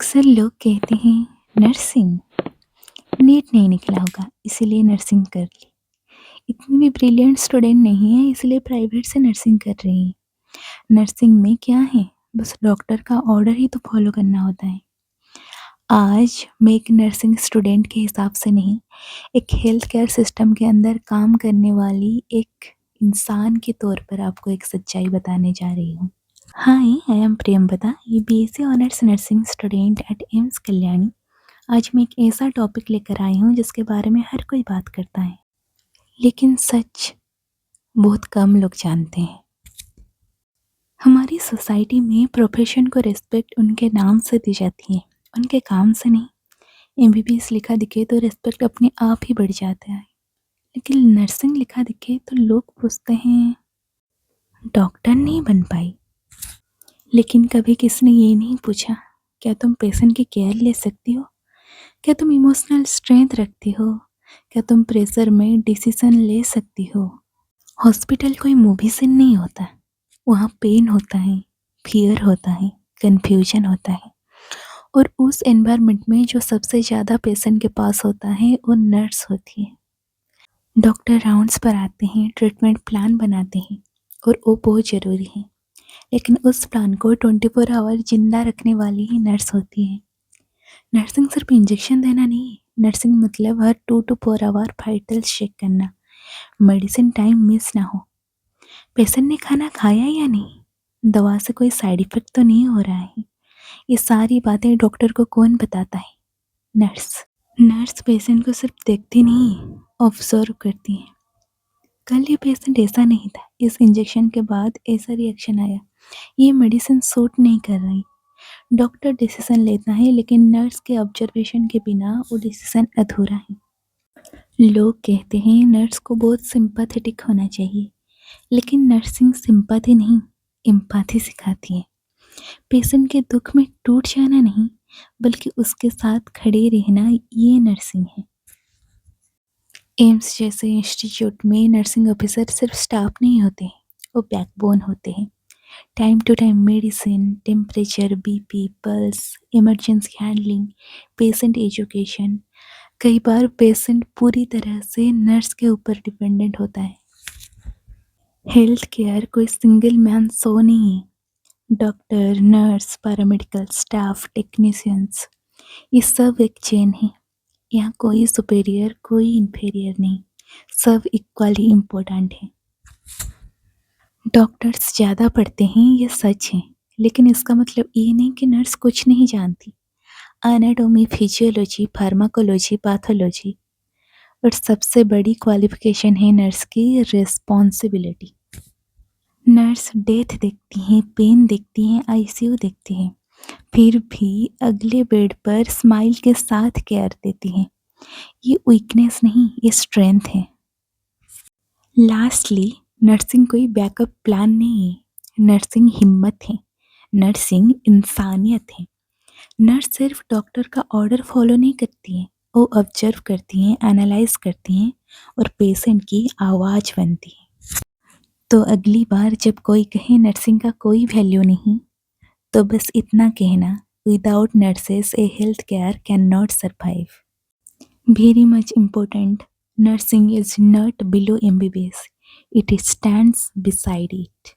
अक्सर लोग कहते हैं नर्सिंग नीट नहीं निकला होगा इसीलिए नर्सिंग कर ली। इतनी भी ब्रिलियंट स्टूडेंट नहीं है इसलिए प्राइवेट से नर्सिंग कर रही है। नर्सिंग में क्या है, बस डॉक्टर का ऑर्डर ही तो फॉलो करना होता है। आज मैं एक नर्सिंग स्टूडेंट के हिसाब से नहीं, एक हेल्थ केयर सिस्टम के अंदर काम करने वाली एक इंसान के तौर पर आपको एक सच्चाई बताने जा रही हूँ। हाय, आई एम प्रियंवदा, ये BSc honours nursing student at AIIMS Kalyani. आज मैं एक ऐसा टॉपिक लेकर आई हूँ जिसके बारे में हर कोई बात करता है, लेकिन सच बहुत कम लोग जानते हैं। हमारी सोसाइटी में प्रोफेशन को रिस्पेक्ट उनके नाम से दी जाती है, उनके काम से नहीं। एमबीबीएस लिखा दिखे तो रिस्पेक्ट अपने आप ही बढ़ जाता है, लेकिन नर्सिंग लिखा दिखे तो लोग पूछते हैं डॉक्टर नहीं बन पाई। लेकिन कभी किसी ने ये नहीं पूछा क्या तुम पेशेंट की केयर ले सकती हो, क्या तुम इमोशनल स्ट्रेंथ रखती हो, क्या तुम प्रेशर में डिसीजन ले सकती हो। हॉस्पिटल कोई मूवी सीन नहीं होता, वहाँ पेन होता है, फियर होता है, कन्फ्यूजन होता है। और उस एनवायरनमेंट में जो सबसे ज़्यादा पेशेंट के पास होता है वो नर्स होती है। डॉक्टर राउंड्स पर आते हैं, ट्रीटमेंट प्लान बनाते हैं और वो बहुत ज़रूरी है, लेकिन उस प्लान को 24 आवर जिंदा रखने वाली ही नर्स होती है। नर्सिंग सिर्फ इंजेक्शन देना नहीं, नर्सिंग मतलब हर 2 to 4 आवर वाइटल्स चेक करना, मेडिसिन टाइम मिस ना हो, पेशेंट ने खाना खाया या नहीं, दवा से कोई साइड इफेक्ट तो नहीं हो रहा है। ये सारी बातें डॉक्टर को कौन बताता है? नर्स। नर्स पेशेंट को सिर्फ देखती नहीं, ऑब्जर्व करती है। कल ये पेशेंट ऐसा नहीं था, इस इंजेक्शन के बाद ऐसा रिएक्शन आया, ये मेडिसिन सूट नहीं कर रही। डॉक्टर डिसीजन लेता है, लेकिन नर्स के ऑब्जर्वेशन के बिना वो डिसीजन अधूरा है। लोग कहते हैं नर्स को बहुत सिंपैथेटिक होना चाहिए, लेकिन नर्सिंग सिंपैथी नहीं, एम्पैथी सिखाती है। पेशेंट के दुख में टूट जाना नहीं, बल्कि उसके साथ खड़े रहना, ये नर्सिंग है। एम्स जैसे इंस्टीट्यूट में नर्सिंग ऑफिसर सिर्फ स्टाफ नहीं होते हैं, वो बैकबोन होते हैं। Time to time medicine, temperature, BP, pulse, emergency handling, patient education. कई बार पेशेंट पूरी तरह से नर्स के ऊपर डिपेंडेंट होता है। हेल्थ केयर कोई सिंगल मैन शो नहीं है। Doctor, nurse, paramedical staff, technicians, ये सब एक चेन है। यहाँ कोई सुपेरियर, कोई इन्फीरियर नहीं, सब इक्वली इम्पोर्टेंट है। डॉक्टर्स ज़्यादा पढ़ते हैं, ये सच है, लेकिन इसका मतलब ये नहीं कि नर्स कुछ नहीं जानती। एनाटॉमी, फिजियोलॉजी, फार्माकोलॉजी, पैथोलॉजी, और सबसे बड़ी क्वालिफिकेशन है नर्स की रिस्पॉन्सिबिलिटी। नर्स डेथ देखती हैं, पेन देखती हैं, आईसीयू देखती हैं, फिर भी अगले बेड पर स्माइल के साथ केयर देती हैं। ये वीकनेस नहीं, ये स्ट्रेंथ है। लास्टली, नर्सिंग कोई बैकअप प्लान नहीं है, नर्सिंग हिम्मत है, नर्सिंग इंसानियत है। नर्स सिर्फ डॉक्टर का ऑर्डर फॉलो नहीं करती है, वो ऑब्जर्व करती हैं, एनालाइज करती हैं और पेशेंट की आवाज़ बनती है। तो अगली बार जब कोई कहे नर्सिंग का कोई वैल्यू नहीं, तो बस इतना कहना, without nurses A health care can not survive. Very much important, nursing is not below MBBS, it stands beside it.